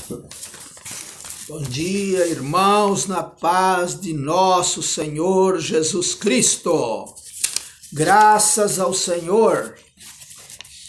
Bom dia, irmãos, na paz de nosso Senhor Jesus Cristo. Graças ao Senhor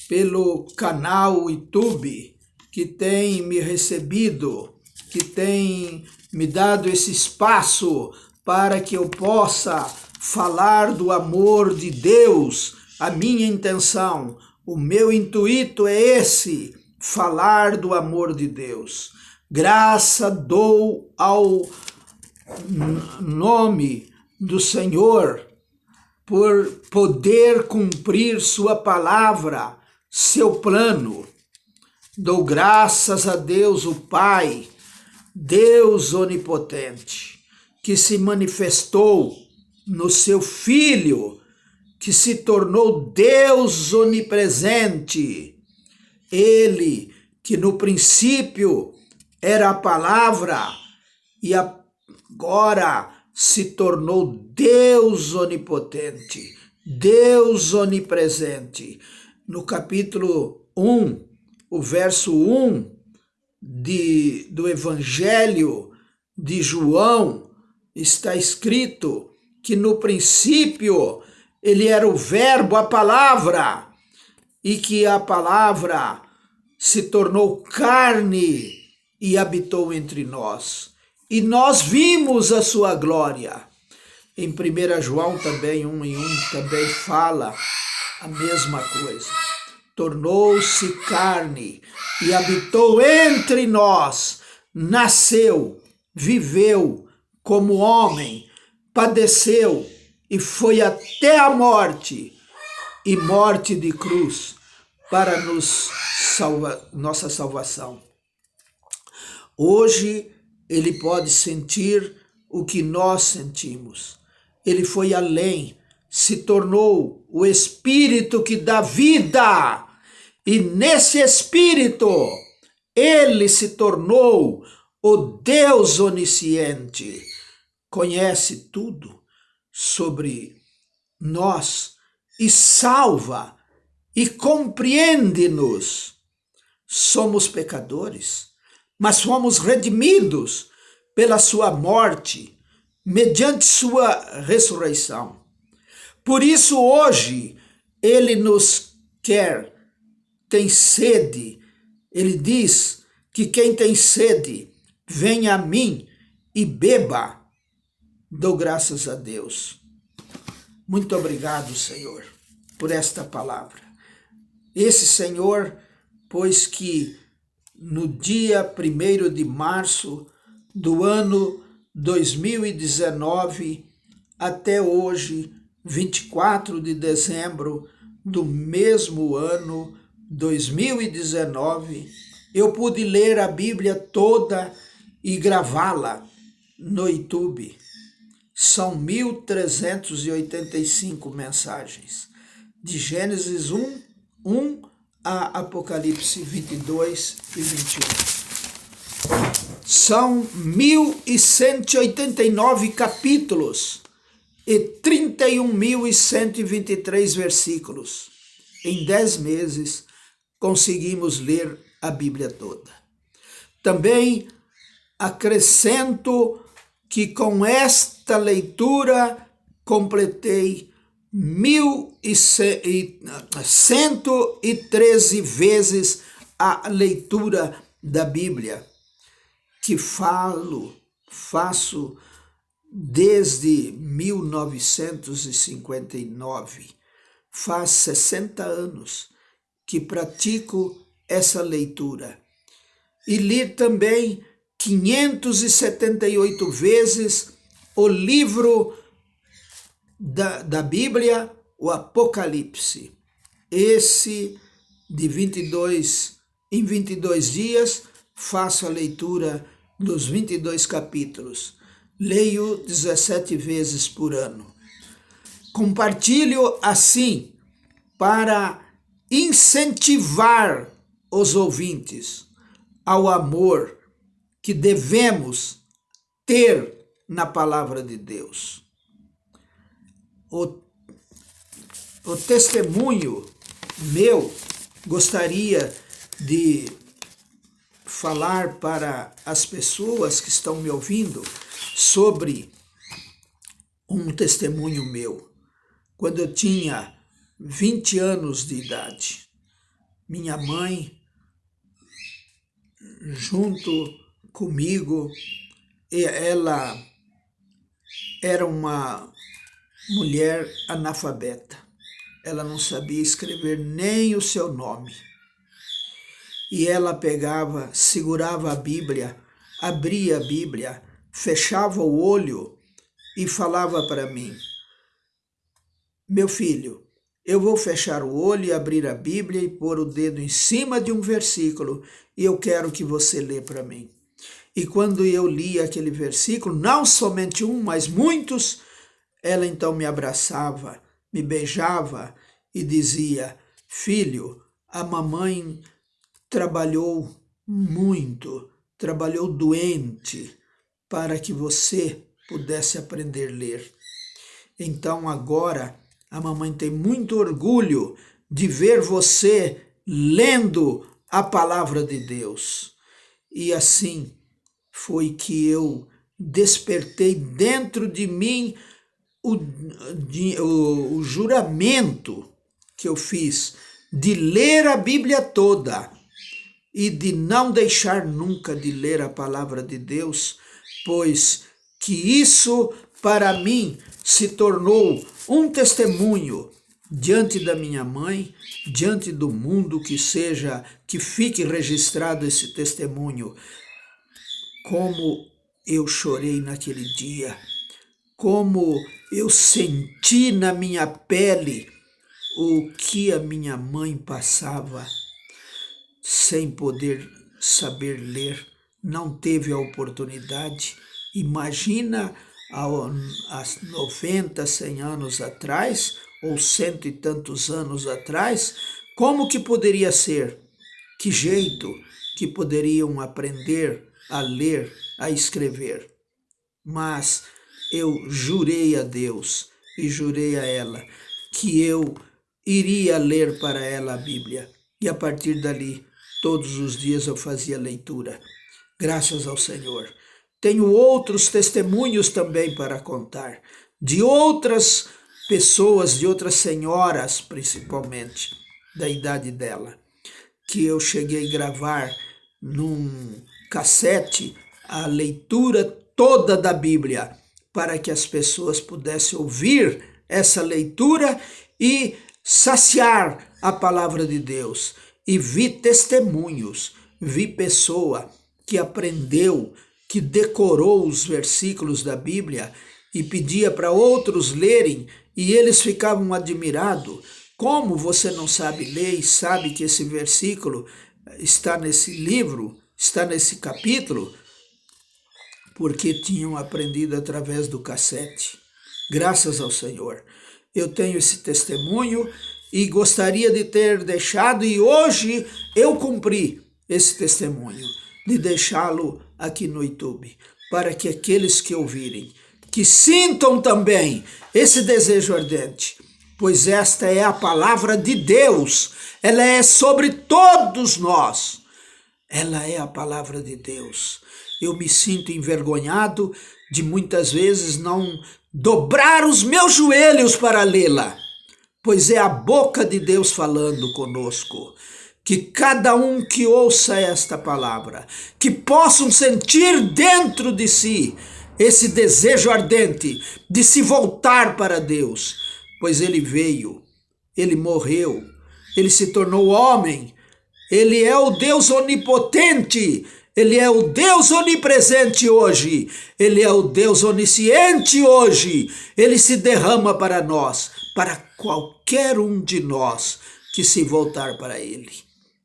pelo canal YouTube que tem me recebido, que tem me dado esse espaço para que eu possa falar do amor de Deus. A minha intenção, o meu intuito é esse, falar do amor de Deus. Graça dou ao nome do Senhor por poder cumprir sua palavra, seu plano. Dou graças a Deus, o Pai, Deus onipotente, que se manifestou no seu Filho, que se tornou Deus onipresente. Ele que no princípio era a palavra e agora se tornou Deus onipotente, Deus onipresente. No capítulo 1, o verso 1 do Evangelho de João, está escrito que no princípio ele era o verbo, a palavra, e que a palavra se tornou carne e habitou entre nós. E nós vimos a sua glória. Em 1 João também, 1:1, também fala a mesma coisa. Tornou-se carne e habitou entre nós, nasceu, viveu como homem, padeceu e foi até a morte, e morte de cruz, para nossa salvação. Hoje ele pode sentir o que nós sentimos. Ele foi além, se tornou o Espírito que dá vida. E nesse Espírito, ele se tornou o Deus onisciente. Conhece tudo sobre nós e salva e compreende-nos. Somos pecadores, mas fomos redimidos pela sua morte, mediante sua ressurreição. Por isso hoje ele nos quer, tem sede. Ele diz que quem tem sede, venha a mim e beba. Dou graças a Deus. Muito obrigado, Senhor, por esta palavra. Esse Senhor, pois que no dia 1º de março do ano 2019 até hoje, 24 de dezembro do mesmo ano 2019, eu pude ler a Bíblia toda e gravá-la no YouTube. São 1.385 mensagens, de Gênesis 1 a Apocalipse 22 e 21. São 1.189 capítulos e 31.123 versículos. Em 10 meses conseguimos ler a Bíblia toda. Também acrescento que com esta leitura completei 1.113 vezes a leitura da Bíblia, que faço desde 1959. Faz 60 anos que pratico essa leitura. E li também 578 vezes o livro da Bíblia, o Apocalipse. Esse em 22 dias faço a leitura dos 22 capítulos. Leio 17 vezes por ano. Compartilho assim para incentivar os ouvintes ao amor que devemos ter na palavra de Deus. O testemunho meu, gostaria de falar para as pessoas que estão me ouvindo sobre um testemunho meu. Quando eu tinha 20 anos de idade, minha mãe, junto comigo, ela era uma mulher analfabeta. Ela não sabia escrever nem o seu nome. E ela pegava, segurava a Bíblia, abria a Bíblia, fechava o olho e falava para mim: meu filho, eu vou fechar o olho e abrir a Bíblia e pôr o dedo em cima de um versículo e eu quero que você lê para mim. E quando eu li aquele versículo, não somente um, mas muitos, ela então me abraçava, me beijava e dizia: filho, a mamãe trabalhou muito, trabalhou doente para que você pudesse aprender a ler. Então agora a mamãe tem muito orgulho de ver você lendo a palavra de Deus. E assim foi que eu despertei dentro de mim o juramento que eu fiz de ler a Bíblia toda e de não deixar nunca de ler a palavra de Deus, pois que isso para mim se tornou um testemunho diante da minha mãe, diante do mundo, que fique registrado esse testemunho. Como eu chorei naquele dia, como eu senti na minha pele o que a minha mãe passava sem poder saber ler, não teve a oportunidade. Imagina há 90, 100 anos atrás, ou 100 e tantos anos atrás, como que poderia ser? Que jeito que poderiam aprender a ler, a escrever? Mas eu jurei a Deus e jurei a ela que eu iria ler para ela a Bíblia. E a partir dali, todos os dias eu fazia leitura. Graças ao Senhor. Tenho outros testemunhos também para contar, de outras pessoas, de outras senhoras, principalmente, da idade dela, que eu cheguei a gravar num cassete a leitura toda da Bíblia, para que as pessoas pudessem ouvir essa leitura e saciar a palavra de Deus. E vi testemunhos, vi pessoa que aprendeu, que decorou os versículos da Bíblia e pedia para outros lerem, e eles ficavam admirados. Como você não sabe ler e sabe que esse versículo está nesse livro, está nesse capítulo? Porque tinham aprendido através do cassete. Graças ao Senhor. Eu tenho esse testemunho e gostaria de ter deixado, e hoje eu cumpri esse testemunho, de deixá-lo aqui no YouTube, para que aqueles que ouvirem, que sintam também esse desejo ardente, pois esta é a palavra de Deus, ela é sobre todos nós, ela é a palavra de Deus. Eu me sinto envergonhado de muitas vezes não dobrar os meus joelhos para lê-la, pois é a boca de Deus falando conosco. Que cada um que ouça esta palavra, que possam sentir dentro de si esse desejo ardente de se voltar para Deus, pois ele veio, ele morreu, ele se tornou homem, ele é o Deus onipotente, ele é o Deus onipresente hoje, ele é o Deus onisciente hoje, ele se derrama para nós, para qualquer um de nós que se voltar para ele.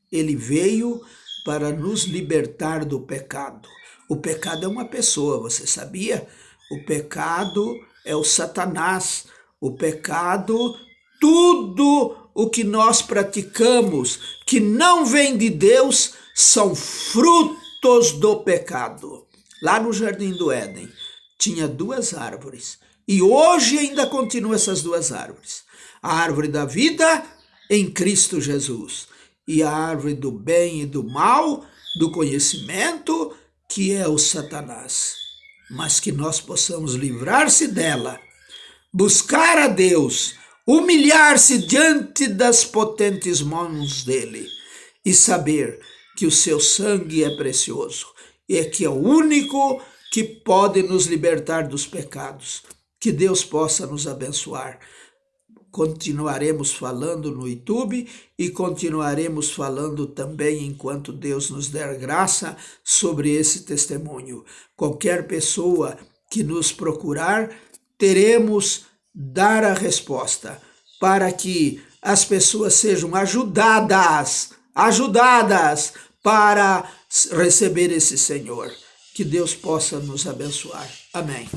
Ele veio para nos libertar do pecado. O pecado é uma pessoa, você sabia? O pecado é o Satanás. O pecado, tudo o que nós praticamos que não vem de Deus, são frutos do pecado. Lá no Jardim do Éden, tinha 2 árvores. E hoje ainda continuam essas 2 árvores. A árvore da vida em Cristo Jesus. E a árvore do bem e do mal do conhecimento, que é o Satanás, mas que nós possamos livrar-se dela, buscar a Deus, humilhar-se diante das potentes mãos dele e saber que o seu sangue é precioso e que é o único que pode nos libertar dos pecados. Que Deus possa nos abençoar. Continuaremos falando no YouTube e continuaremos falando também enquanto Deus nos der graça sobre esse testemunho. Qualquer pessoa que nos procurar, teremos dar a resposta para que as pessoas sejam ajudadas para receber esse Senhor. Que Deus possa nos abençoar. Amém.